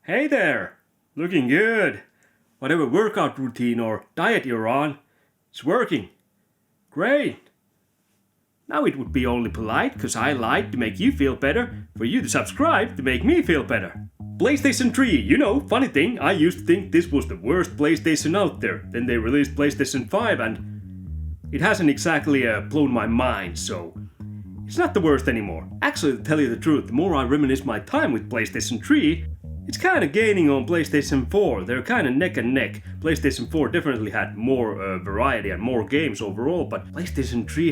Hey there! Looking good! Whatever workout routine or diet you're on, it's working. Great! Now it would be only polite, cause I lied to make you feel better, for you to subscribe to make me feel better. PlayStation 3, funny thing, I used to think this was the worst PlayStation out there. Then they released PlayStation 5 and it hasn't exactly blown my mind, so it's not the worst anymore. Actually, to tell you the truth, the more I reminisce my time with PlayStation 3, it's kinda gaining on PlayStation 4. They're kinda neck and neck. PlayStation 4 definitely had more variety and more games overall, but PlayStation 3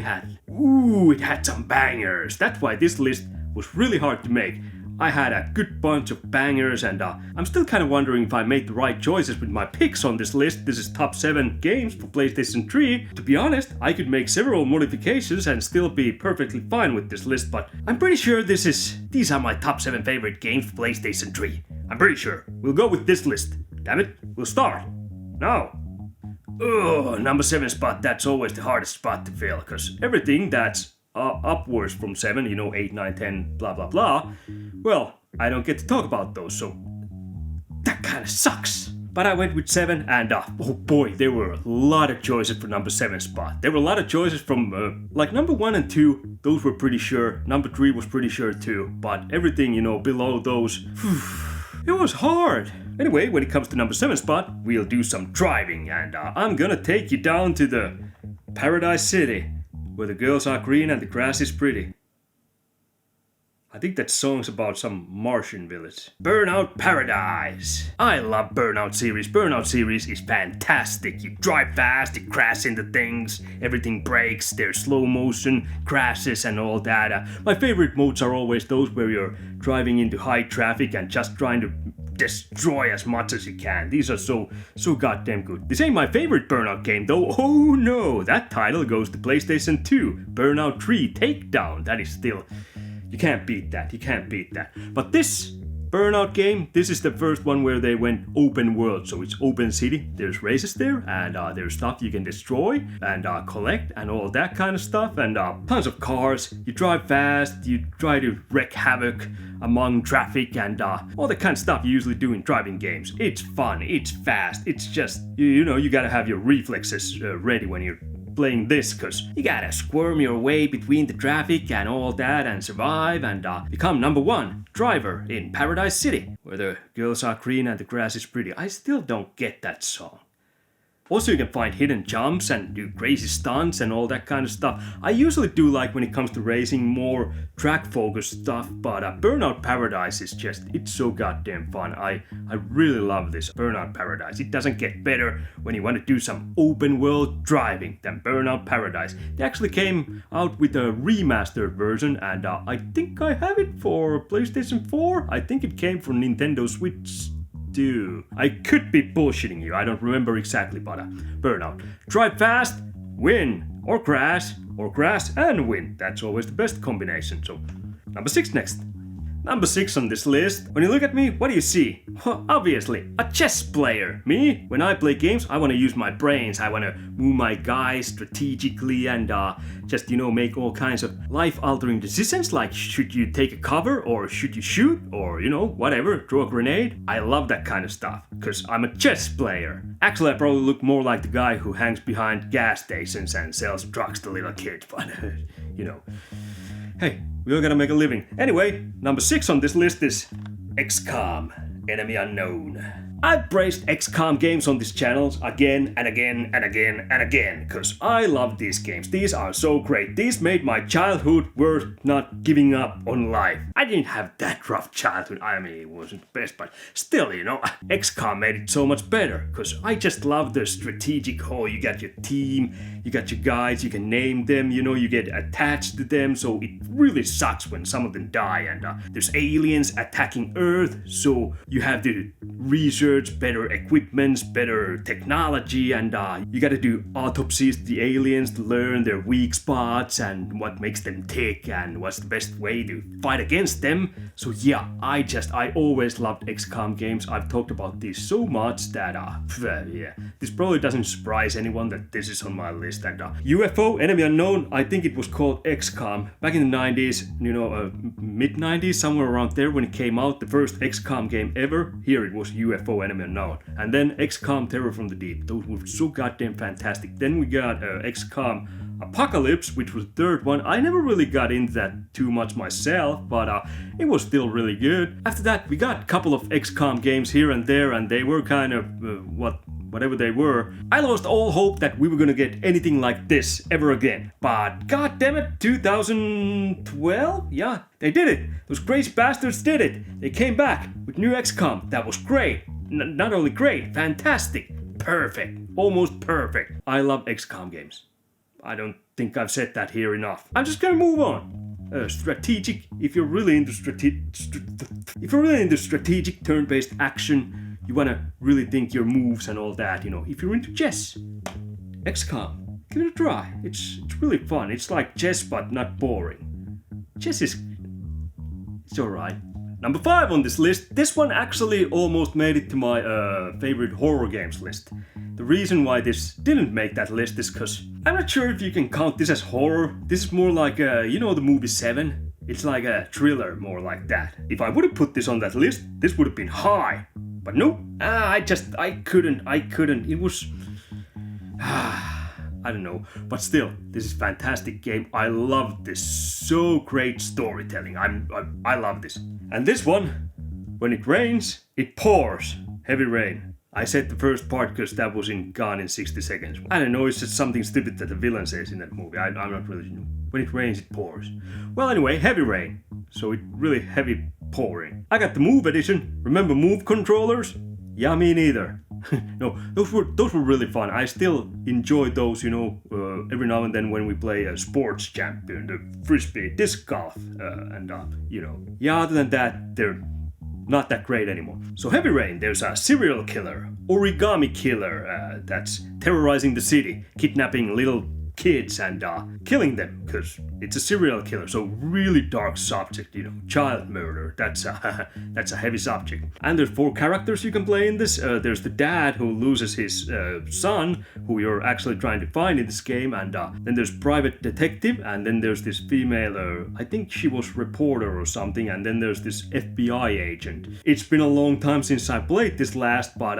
it had some bangers. That's why this list was really hard to make. I had a good bunch of bangers and I'm still kinda wondering if I made the right choices with my picks on this list. This is top 7 games for PlayStation 3. To be honest, I could make several modifications and still be perfectly fine with this list, but I'm pretty sure these are my top 7 favorite games for PlayStation 3. I'm pretty sure. We'll go with this list. Damn it, we'll start. Now. Number 7 spot, that's always the hardest spot to fill, because everything that's upwards from 7, 8, 9, 10, blah blah blah, well, I don't get to talk about those, so that kinda sucks. But I went with 7 and oh boy, there were a lot of choices for number 7 spot. There were a lot of choices from like number 1 and 2, those were pretty sure. Number 3 was pretty sure too, but everything, below those, it was hard. Anyway, when it comes to number 7 spot, we'll do some driving and I'm gonna take you down to the Paradise City, where the girls are green and the grass is pretty. I think that song's about some Martian village. Burnout Paradise. I love Burnout series. Burnout series is fantastic. You drive fast, you crash into things, everything breaks, there's slow motion, crashes and all that. My favorite modes are always those where you're driving into high traffic and just trying to destroy as much as you can. These are so goddamn good. This ain't my favorite Burnout game though. Oh no, that title goes to PlayStation 2. Burnout 3 Takedown. That is still... You can't beat that. But this Burnout game, this is the first one where they went open world. So it's open city, there's races there, and there's stuff you can destroy and collect and all that kind of stuff, and tons of cars. You drive fast, you try to wreak havoc among traffic and all the kind of stuff you usually do in driving games. It's fun, it's fast, it's just, you gotta have your reflexes ready when you're playing this, cause you gotta squirm your way between the traffic and all that and survive and become number 1 driver in Paradise City, where the girls are green and the grass is pretty. I still don't get that song. Also, you can find hidden jumps and do crazy stunts and all that kind of stuff. I usually do like, when it comes to racing, more track-focused stuff, but Burnout Paradise is just, it's so goddamn fun. I really love this Burnout Paradise. It doesn't get better when you want to do some open-world driving than Burnout Paradise. They actually came out with a remastered version, and I think I have it for PlayStation 4. I think it came from Nintendo Switch. I could be bullshitting you, I don't remember exactly, but Burnout. Drive fast, win, or crash and win. That's always the best combination. So, number 6 next. Number 6 on this list. When you look at me, what do you see? Well, obviously, a chess player. Me, when I play games, I want to use my brains. I want to move my guys strategically and just, make all kinds of life-altering decisions, like should you take a cover or should you shoot or, whatever, throw a grenade. I love that kind of stuff, because I'm a chess player. Actually, I probably look more like the guy who hangs behind gas stations and sells drugs to little kids, but, Hey, we all gotta make a living. Anyway, number 6 on this list is XCOM, Enemy Unknown. I've praised XCOM games on this channel again and again and again and again, cause I love these games. These are so great. These made my childhood worth not giving up on life. I didn't have that rough childhood. I mean, it wasn't the best, but still, XCOM made it so much better, cause I just love the strategic whole. You got your team, you got your guys, you can name them, you get attached to them, so it really sucks when some of them die, and there's aliens attacking Earth, so you have to research research, better equipments, better technology, and you gotta do autopsies to the aliens to learn their weak spots and what makes them tick and what's the best way to fight against them. So yeah, I always loved XCOM games. I've talked about these so much that yeah, this probably doesn't surprise anyone that this is on my list. And UFO, Enemy Unknown, I think it was called XCOM back in the 90s, mid 90s, somewhere around there when it came out, the first XCOM game ever. Here it was UFO, Enemy Unknown, and then XCOM Terror from the Deep. Those were so goddamn fantastic. Then we got XCOM Apocalypse, which was the third one. I never really got into that too much myself, but it was still really good. After that, we got a couple of XCOM games here and there, and they were kind of whatever they were. I lost all hope that we were gonna get anything like this ever again. But god damn it, 2012? Yeah, they did it. Those crazy bastards did it. They came back with new XCOM. That was great. Not only great, fantastic. Perfect. Almost perfect. I love XCOM games. I don't think I've said that here enough. I'm just gonna move on. Strategic. If you're really into strategic turn-based action, you wanna really think your moves and all that. If you're into chess, XCOM, give it a try. It's really fun. It's like chess but not boring. Chess it's alright. Number 5 on this list. This one actually almost made it to my favorite horror games list. The reason why this didn't make that list is because I'm not sure if you can count this as horror. This is more like, the movie Seven? It's like a thriller, more like that. If I would have put this on that list, this would have been high. But nope, I couldn't. It was... I don't know, but still, this is a fantastic game. I love this. So great storytelling. I love this. And this one, when it rains, it pours. Heavy rain. I said the first part because that was gone in 60 seconds. I don't know, it's just something stupid that the villain says in that movie. I'm not really sure. When it rains, it pours. Well, anyway, heavy rain. So it really heavy pouring. I got the Move edition. Remember Move controllers? Yeah, me neither. No, those were really fun. I still enjoy those, every now and then when we play a sports champion, the frisbee, disc golf, Yeah, other than that, they're not that great anymore. So Heavy Rain, there's a serial killer, origami killer, that's terrorizing the city, kidnapping little kids and killing them, because it's a serial killer, so really dark subject, child murder, that's a heavy subject. And there's 4 characters you can play in this. There's the dad who loses his son, who you're actually trying to find in this game, and then there's private detective, and then there's this female, I think she was reporter or something, and then there's this FBI agent. It's been a long time since I played this last, but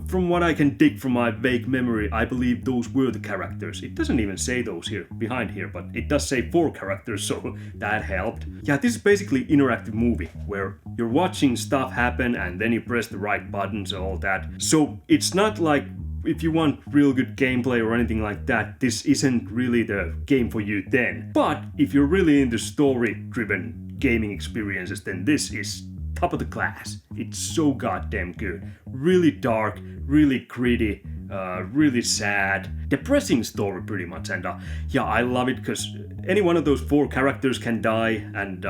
from what I can dig from my vague memory, I believe those were the characters. It doesn't even say those here behind here, but it does say 4 characters, so that helped. Yeah, this is basically interactive movie where you're watching stuff happen and then you press the right buttons and all that. So it's not like if you want real good gameplay or anything like that, this isn't really the game for you then. But if you're really into story-driven gaming experiences, then this is top of the class. It's so goddamn good. Really dark, really gritty, really sad, depressing story pretty much. And yeah, I love it because any one of those 4 characters can die and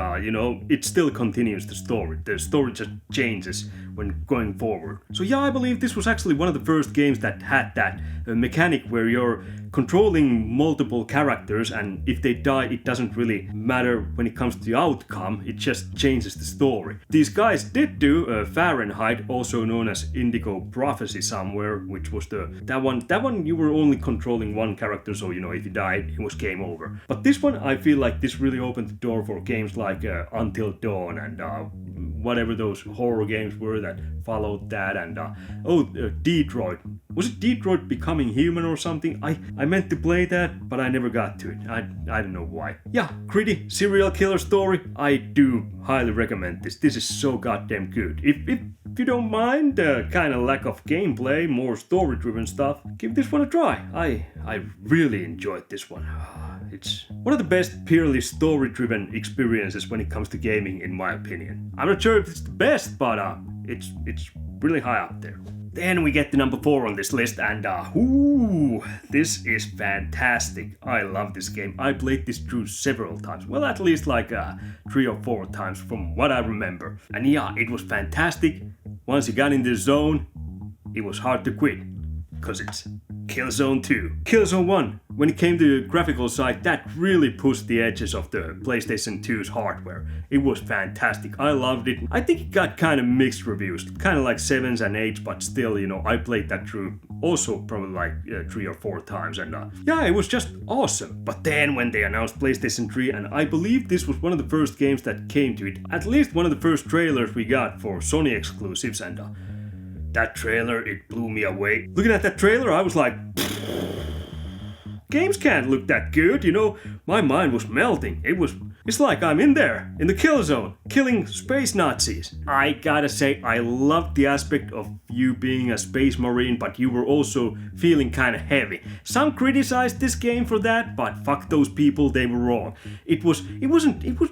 it still continues the story. The story just changes when going forward. So yeah, I believe this was actually one of the first games that had that mechanic where you're controlling multiple characters, and if they die, it doesn't really matter when it comes to the outcome, it just changes the story. These guys did do Fahrenheit, also known as Indigo Prophecy somewhere, which was that one you were only controlling one character, so if he died, it was game over. But this one, I feel like this really opened the door for games like Until Dawn and whatever those horror games were that followed that, and Detroit. Was it Detroit Becoming Human or something? I meant to play that, but I never got to it. I don't know why. Yeah, gritty serial killer story. I do highly recommend this. This is so goddamn good. If you don't mind the kind of lack of gameplay, more story-driven stuff, give this one a try. I really enjoyed this one. It's one of the best purely story-driven experiences when it comes to gaming, in my opinion. I'm not sure if it's the best, but it's really high up there. Then we get to number 4 on this list, and this is fantastic. I love this game. I played this through several times. Well, at least like 3 or 4 times from what I remember. And yeah, it was fantastic. once you got in the zone, it was hard to quit. Cause it's Killzone 2. Killzone 1, when it came to the graphical side, that really pushed the edges of the PlayStation 2's hardware. It was fantastic. I loved it. I think it got kind of mixed reviews. Kind of like 7s and 8s, but still, I played that through also probably like 3 or 4 times. And yeah, it was just awesome. But then when they announced PlayStation 3, and I believe this was one of the first games that came to it, at least one of the first trailers we got for Sony exclusives, and that trailer, it blew me away. Looking at that trailer, I was like, games can't look that good, My mind was melting. It's like I'm in there, in the kill zone, killing space Nazis. I gotta say, I loved the aspect of you being a space marine, but you were also feeling kinda heavy. Some criticized this game for that, but fuck those people, they were wrong. It was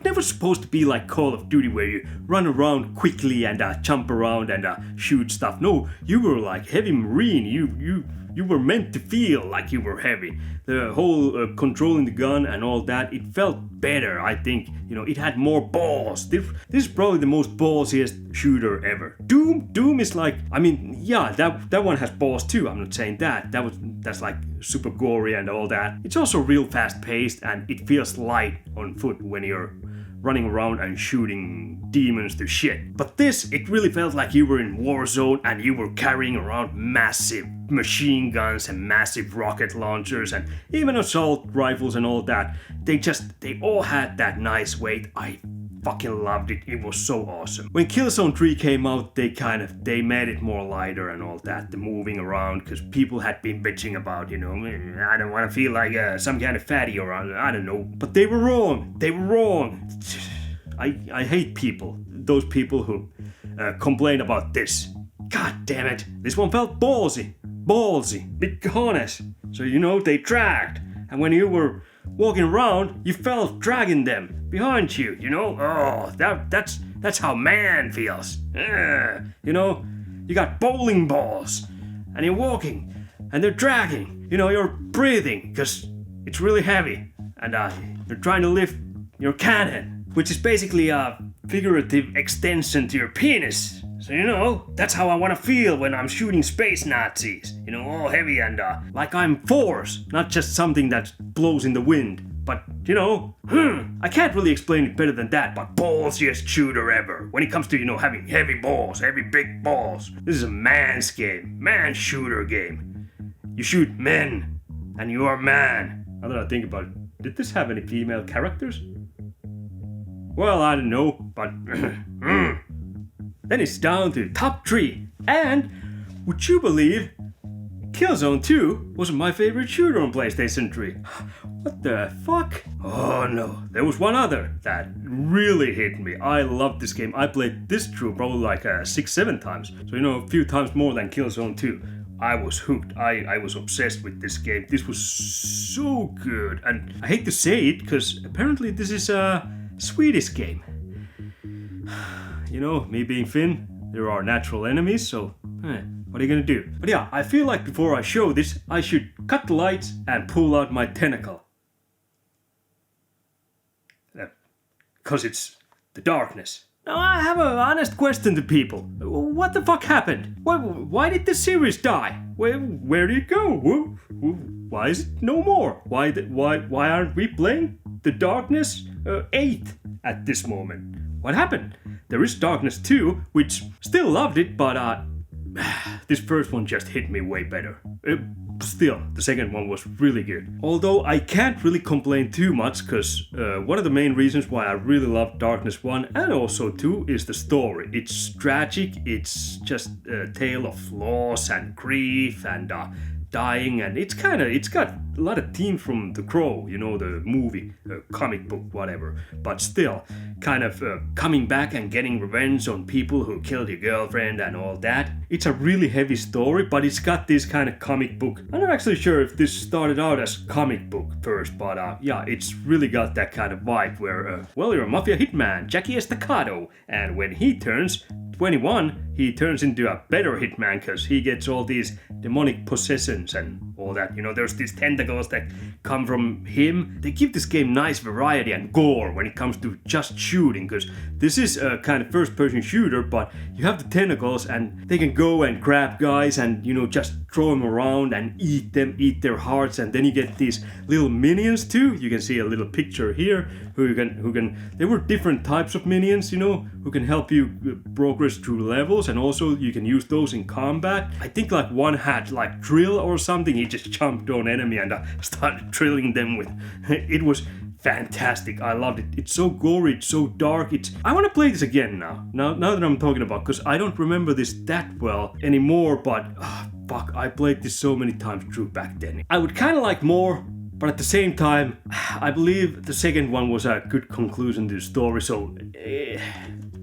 never supposed to be like Call of Duty where you run around quickly and jump around and shoot stuff. No, you were like heavy marine. You were meant to feel like you were heavy. The whole controlling the gun and all that, it felt better, I think. It had more balls. This is probably the most ballsiest shooter ever. Doom is like, yeah, that one has balls too. I'm not saying that. That's like super gory and all that. It's also real fast paced and it feels light on foot when you're running around and shooting demons to shit. But this, it really felt like you were in Warzone and you were carrying around massive machine guns and massive rocket launchers and even assault rifles and all that. They all had that nice weight. I fucking loved it. It was so awesome. When Killzone 3 came out, they made it more lighter and all that, the moving around, because people had been bitching about, I don't want to feel like some kind of fatty or I don't know. But they were wrong. I hate people. Those people who complain about this. God damn it. This one felt ballsy. Be honest. So they dragged. And when you were walking around, you felt dragging them behind you, Oh, that's how man feels. You got bowling balls. And you're walking. And they're dragging. You're breathing. Because it's really heavy. And you're trying to lift your cannon. Which is basically a figurative extension to your penis. So, that's how I want to feel when I'm shooting space Nazis. All heavy and like I'm force, not just something that blows in the wind. But, I can't really explain it better than that, but ballsiest shooter ever. When it comes to, having heavy balls, heavy big balls. This is a man's game, man's shooter game. You shoot men, and you are man. Now that I think about it, did this have any female characters? Well, I don't know, but then it's down to top 3. And would you believe Killzone 2 wasn't my favorite shooter on PlayStation 3? What the fuck? Oh no, there was one other that really hit me. I loved this game. I played this through probably like 6-7 times. So a few times more than Killzone 2. I was hooked. I was obsessed with this game. This was so good. And I hate to say it, because apparently this is a Swedish game. Me being Finn, there are natural enemies, so what are you gonna do? But yeah, I feel like before I show this, I should cut the lights and pull out my tentacle. Because it's the darkness. Now I have an honest question to people. What the fuck happened? Why did the series die? Where did it go? Why is it no more? Why aren't we playing the Darkness 8 at this moment? What happened? There is Darkness 2, which still loved it, but this first one just hit me way better. Still, the second one was really good. Although I can't really complain too much, because one of the main reasons why I really love Darkness 1 and also 2 is the story. It's tragic, it's just a tale of loss and grief and dying, and it's got a lot of themes from The Crow, the movie, comic book, whatever. But still, kind of coming back and getting revenge on people who killed your girlfriend and all that. It's a really heavy story, but it's got this kind of comic book. I'm not actually sure if this started out as comic book first, but yeah, it's really got that kind of vibe where, you're a mafia hitman, Jackie Estacado, and when he turns 21, he turns into a better hitman because he gets all these demonic possessions and all that. There's these tentacles tentacles that come from him. They give this game nice variety and gore when it comes to just shooting, because this is a kind of first-person shooter, but you have the tentacles and they can go and grab guys and, you know, just throw them around and eat them, eat their hearts, and then you get these little minions too. You can see a little picture here who can there were different types of minions, you know, who can help you progress through levels, and also you can use those in combat. I think like one had like drill or something. He just jumped on enemy and started drilling them with it was fantastic. I loved it. It's so gory, it's so dark. I want to play this again now that I'm talking about, because I don't remember this that well anymore, but fuck, I played this so many times through back then. I would kind of like more, but at the same time, I believe the second one was a good conclusion to the story, so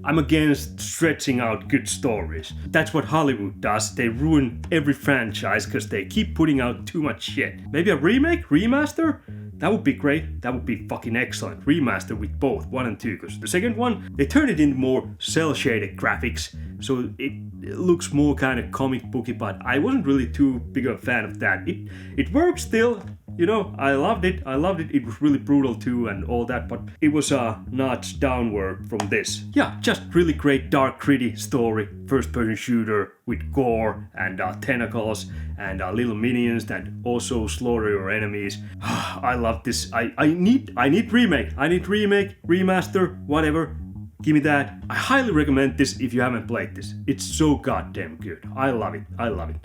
I'm against stretching out good stories. That's what Hollywood does. They ruin every franchise because they keep putting out too much shit. Maybe a remake? Remaster? That would be great. That would be fucking excellent. Remaster with both 1 and 2, because the second one, they turned it into more cel-shaded graphics, so it looks more kind of comic booky, but I wasn't really too big of a fan of that. It works still. You know, I loved it. It was really brutal too and all that, but it was a notch downward from this. Yeah, just really great, dark, gritty story. First-person shooter with gore and tentacles and little minions that also slaughter your enemies. I love this. I need remake. I need remake, remaster, whatever. Give me that. I highly recommend this if you haven't played this. It's so goddamn good. I love it.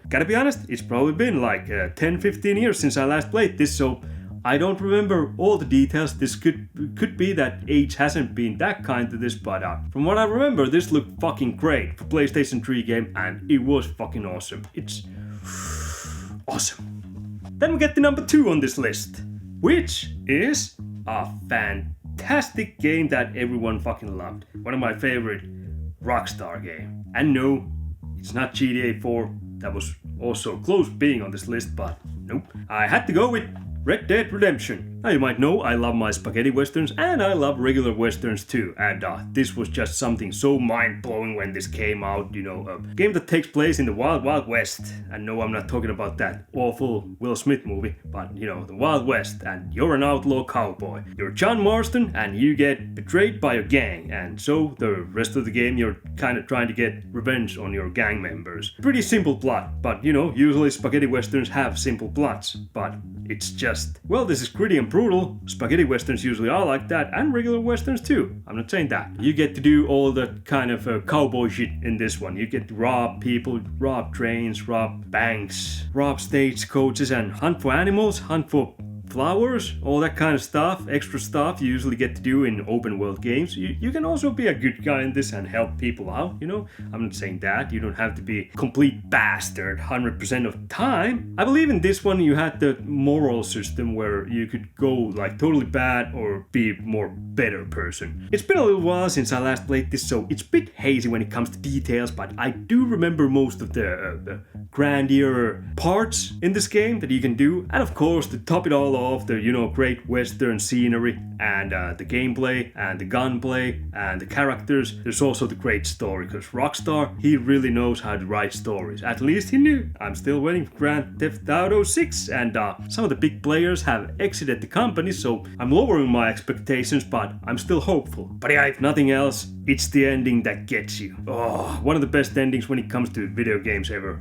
Gotta be honest, it's probably been like 10-15 years since I last played this, so I don't remember all the details. This could be that age hasn't been that kind to this, but from what I remember, this looked fucking great for PlayStation 3 game, and it was fucking awesome. It's awesome. Then we get to number 2 on this list, which is a fantastic game that everyone fucking loved. One of my favorite Rockstar game. And no, it's not GTA 4. That was also close being on this list, but nope. I had to go with Red Dead Redemption. Now you might know I love my spaghetti westerns and I love regular westerns too, and this was just something so mind-blowing when this came out, you know, a game that takes place in the Wild Wild West. And no, I'm not talking about that awful Will Smith movie, but you know, the Wild West, and you're an outlaw cowboy. You're John Marston and you get betrayed by a gang, and so the rest of the game you're kind of trying to get revenge on your gang members. Pretty simple plot, but you know, usually spaghetti westerns have simple plots, but it's just, well, this is gritty and brutal. Spaghetti westerns usually are like that, and regular westerns too. I'm not saying that. You get to do all the kind of cowboy shit in this one. You get to rob people, rob trains, rob banks, rob stagecoaches, and hunt for animals, hunt for flowers, all that kind of stuff, extra stuff you usually get to do in open world games. You can also be a good guy in this and help people out, you know. I'm not saying that. You don't have to be a complete bastard 100% of the time. I believe in this one you had the moral system where you could go like totally bad or be more better person. It's been a little while since I last played this, so it's a bit hazy when it comes to details, but I do remember most of the grandeur parts in this game that you can do. And of course, to top it all off, the, you know, great western scenery and the gameplay and the gunplay and the characters. There's also the great story, because Rockstar, he really knows how to write stories. At least he knew. I'm still waiting for Grand Theft Auto 6, and some of the big players have exited the company, so I'm lowering my expectations, but I'm still hopeful. But yeah, if nothing else, it's the ending that gets you. Oh, one of the best endings when it comes to video games ever.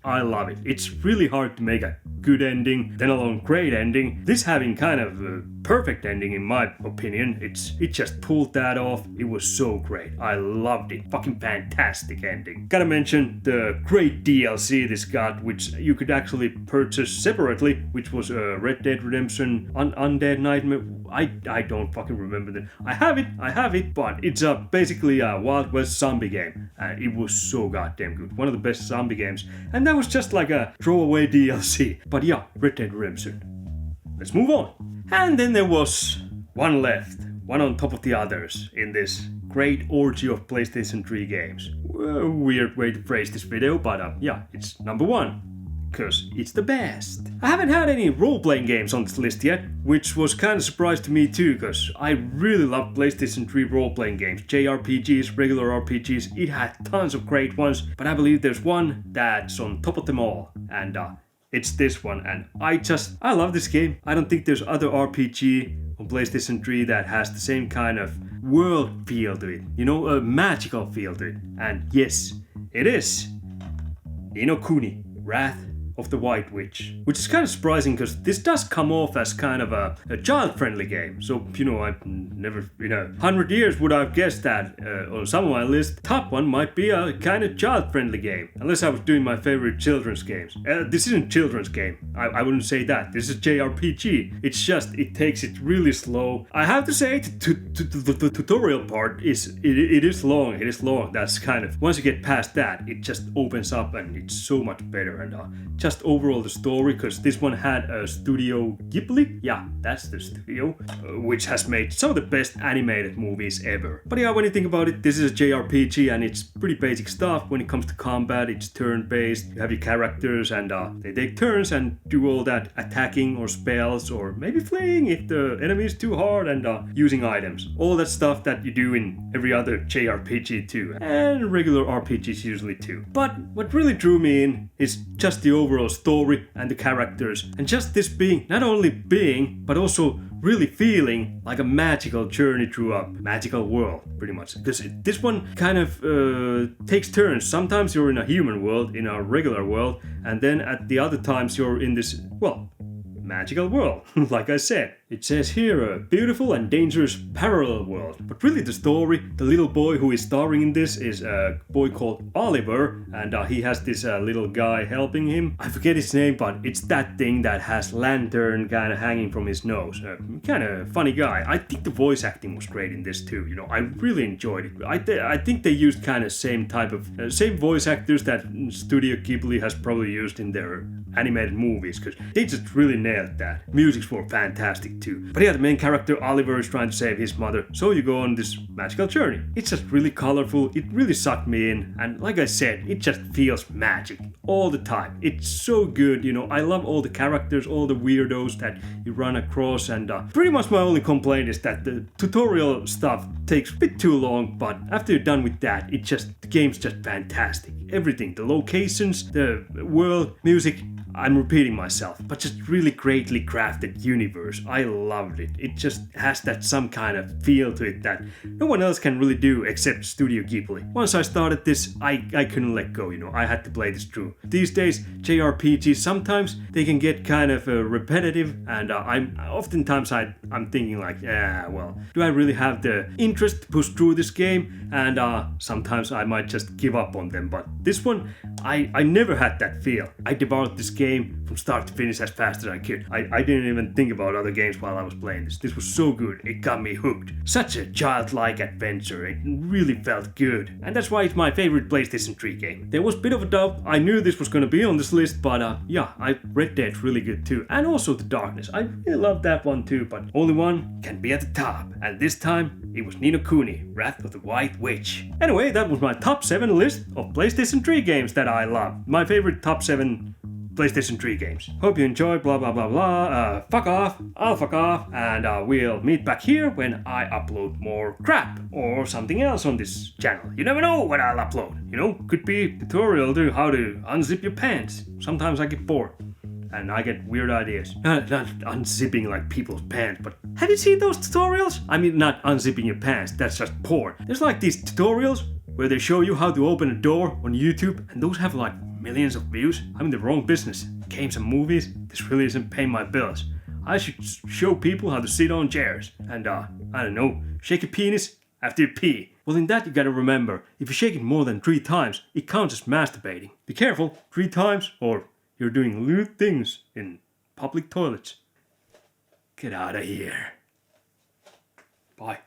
I love it. It's really hard to make a good ending, then alone great ending. This having kind of a perfect ending in my opinion. It just pulled that off. It was so great. I loved it. Fucking fantastic ending. Gotta mention the great DLC this got, which you could actually purchase separately, which was Red Dead Redemption Undead Nightmare. I don't fucking remember that. I have it, but it's basically a Wild West zombie game. It was so goddamn good. One of the best zombie games. And that was just like a throwaway DLC. But yeah, Red Dead Redemption. Let's move on. And then there was one left. One on top of the others in this great orgy of PlayStation 3 games. Weird way to phrase this video, but yeah, it's number 1. Because it's the best. I haven't had any role-playing games on this list yet, which was kind of a surprise to me too, because I really love PlayStation 3 role-playing games. JRPGs, regular RPGs, it had tons of great ones, but I believe there's one that's on top of them all, and it's this one, and I love this game. I don't think there's other RPG on PlayStation 3 that has the same kind of world feel to it, you know, a magical feel to it. And yes, it is Ni no Kuni, Wrath of the White Witch, which is kind of surprising because this does come off as kind of a child-friendly game. So, you know, I've never, 100 years would have guessed that on some of my list, top one might be a kind of child-friendly game, unless I was doing my favorite children's games. This isn't children's game. I wouldn't say that. This is JRPG. It's just, it takes it really slow. I have to say, the tutorial part is, it is long. It is long. That's kind of, once you get past that, it just opens up and it's so much better. And just overall the story, because this one had a Studio Ghibli, yeah, that's the studio, which has made some of the best animated movies ever. But yeah, when you think about it, this is a JRPG and it's pretty basic stuff. When it comes to combat, it's turn-based. You have your characters and they take turns and do all that attacking or spells or maybe fleeing if the enemy is too hard, and using items. All that stuff that you do in every other JRPG too, and regular RPGs usually too. But what really drew me in is just the overall story and the characters, and just this being not only being but also really feeling like a magical journey through a magical world, pretty much. Because this one kind of takes turns. Sometimes you're in a human world, in a regular world, and then at the other times you're in this, well, magical world. Like I said, it says here a beautiful and dangerous parallel world. But really the story, the little boy who is starring in this is a boy called Oliver, and he has this little guy helping him. I forget his name, but it's that thing that has lantern kind of hanging from his nose. Kind of funny guy. I think the voice acting was great in this too. You know, I really enjoyed it. I think they used kind of same type of same voice actors that Studio Ghibli has probably used in their animated movies, because they just really nailed that. Musics were fantastic too. But yeah, the main character Oliver is trying to save his mother, so you go on this magical journey. It's just really colorful, it really sucked me in, and like I said, it just feels magic all the time. It's so good, you know. I love all the characters, all the weirdos that you run across, and pretty much my only complaint is that the tutorial stuff takes a bit too long, but after you're done with that, the game's just fantastic. Everything, the locations, the world, music, I'm repeating myself, but just really greatly crafted universe. I loved it. It just has that some kind of feel to it that no one else can really do except Studio Ghibli. Once I started this, I couldn't let go, you know. I had to play this through. These days, JRPGs, sometimes they can get kind of repetitive, and I'm thinking like, yeah, well, do I really have the interest to push through this game? And sometimes I might just give up on them, but this one, I never had that feel. I devoured this game from start to finish as fast as I could. I didn't even think about other games while I was playing this. This was so good, it got me hooked. Such a childlike adventure, it really felt good. And that's why it's my favorite PlayStation 3 game. There was a bit of a doubt, I knew this was gonna be on this list, but yeah, Red Dead's really good too. And also The Darkness, I really love that one too, but only one can be at the top. And this time, it was Ni no Kuni, Wrath of the White Witch. Anyway, that was my top 7 list of PlayStation 3 games that I love. My favorite top 7 PlayStation 3 games. Hope you enjoy, blah blah blah blah. Fuck off, I'll fuck off, and we'll meet back here when I upload more crap or something else on this channel. You never know what I'll upload. You know, could be a tutorial to how to unzip your pants. Sometimes I get bored and I get weird ideas. Not unzipping like people's pants, but have you seen those tutorials? I mean, not unzipping your pants, that's just porn. There's like these tutorials where they show you how to open a door on YouTube, and those have like millions of views. I'm in the wrong business. Games and movies, this really isn't paying my bills. I should show people how to sit on chairs and, I don't know, shake a penis after you pee. Well, in that you gotta remember, if you shake it more than 3 times, it counts as masturbating. Be careful, 3 times or you're doing lewd things in public toilets. Get out of here. Bye.